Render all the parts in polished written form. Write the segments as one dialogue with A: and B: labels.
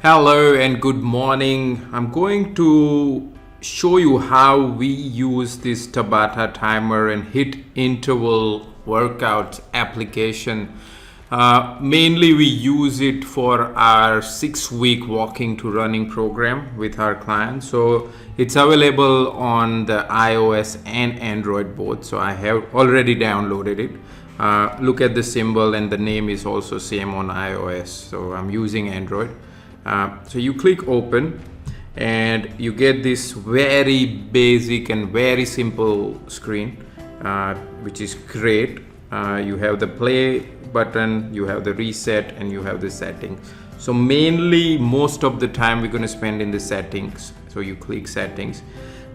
A: Hello and good morning. I'm going to show you how we use this Tabata timer and HIIT interval workout application. Mainly we use it for our 6-week walking to running program with our clients. So it's available on the iOS and Android both. So I have already downloaded it. Look at the symbol, and the name is also same on iOS. So I'm using Android. So you click open and you get this very basic and very simple screen, which is great. You have the play button, you have the reset, and you have the settings. So mainly most of the time we're going to spend in the settings. So you click settings.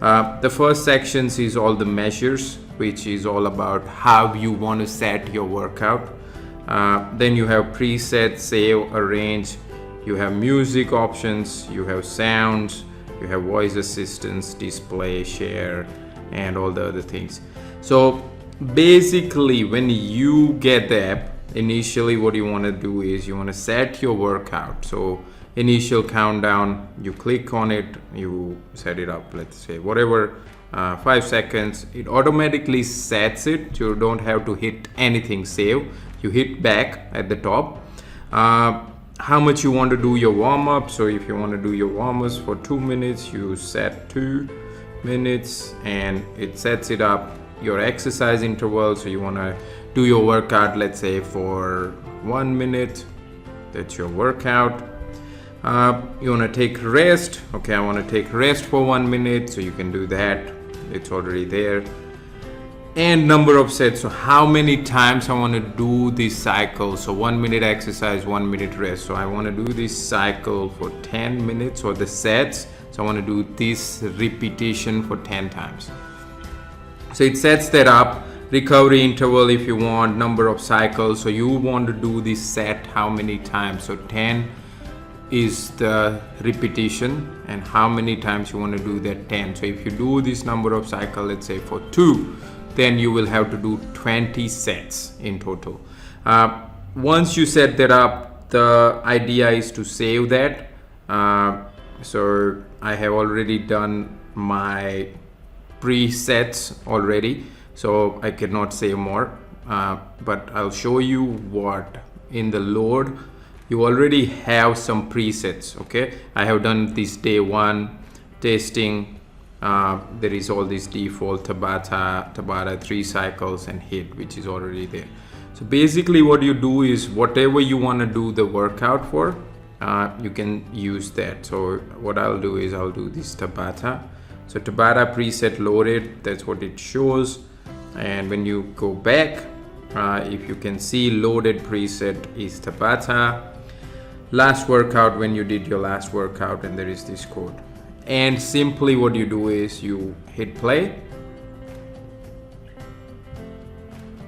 A: The first sections is all the measures, which is all about how you want to set your workout. Then you have preset, save, arrange. You have music options, you have sounds, you have voice assistance, display, share, and all the other things. So basically when you get the app, initially what you want to do is you want to set your workout. So initial countdown, you click on it, you set it up, let's say whatever, 5 seconds. It automatically sets it. You don't have to hit anything, save. You hit back at the top. How much you want to do your warm-up. So if you want to do your warm-ups for 2 minutes, you set 2 minutes and it sets it up. Your exercise interval, so you want to do your workout, let's say for 1 minute, that's your workout. You want to take rest. Okay, I want to take rest for 1 minute, so you can do that. It's already there. And number of sets, so how many times I want to do this cycle. So 1 minute exercise, 1 minute rest. So I want to do this cycle for 10 minutes, or the sets. So I want to do this repetition for 10 times. So it sets that up. Recovery interval if you want, number of cycles. So you want to do this set how many times. So 10 is the repetition, and how many times you want to do that 10. So if you do this number of cycle, let's say for 2, then you will have to do 20 sets in total. Once you set that up, the idea is to save that. So I have already done my presets already, so I cannot save more, but I'll show you what in the load you already have some presets. Okay, I have done this day 1 testing. There is all this default Tabata 3 cycles and HIIT, which is already there. So basically what you do is whatever you want to do the workout for, you can use that. So what I'll do is I'll do this Tabata. So Tabata preset loaded, that's what it shows. And when you go back, if you can see, loaded preset is Tabata. Last workout, when you did your last workout, and there is this code. And simply what you do is you hit play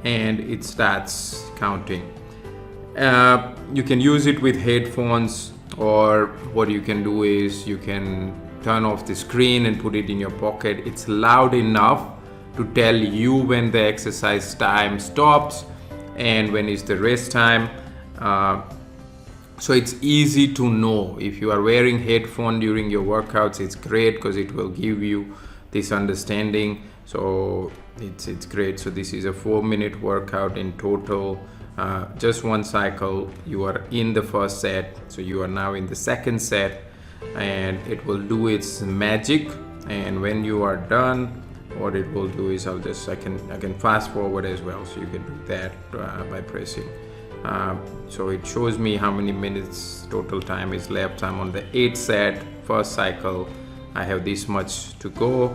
A: and it starts counting. You can use it with headphones, or what you can do is you can turn off the screen and put it in your pocket. It's loud enough to tell you when the exercise time stops and when is the rest time. So it's easy to know. If you are wearing headphone during your workouts, it's great because it will give you this understanding. So it's great. So this is a 4-minute workout in total, just 1 cycle. You are in the first set, so you are now in the second set, and it will do its magic. And when you are done, what it will do is I can fast forward as well, so you can do that by pressing. So it shows me how many minutes total time is left. I'm on the 8th set, first cycle. I have this much to go,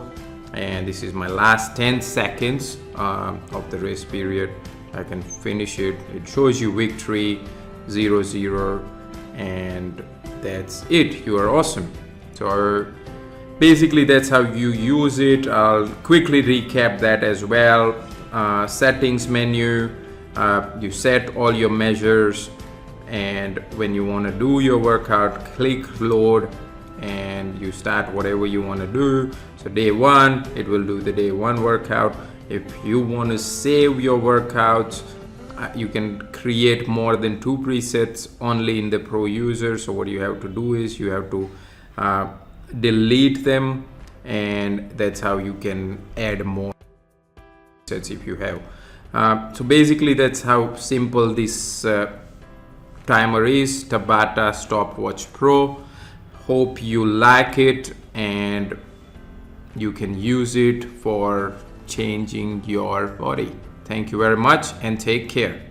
A: and this is my last 10 seconds of the rest period. I can finish it. It shows you victory 0-0, and that's it. You are awesome. So basically that's how you use it. I'll quickly recap that as well. Settings menu. You set all your measures, and when you want to do your workout, click load and you start whatever you want to do. So day 1, it will do the day 1 workout. If you want to save your workouts, you can create more than 2 presets only in the Pro user. So what you have to do is you have to delete them, and that's how you can add more presets if you have. So basically that's how simple this timer is, Tabata Stopwatch Pro. Hope you like it and you can use it for changing your body. Thank you very much and take care.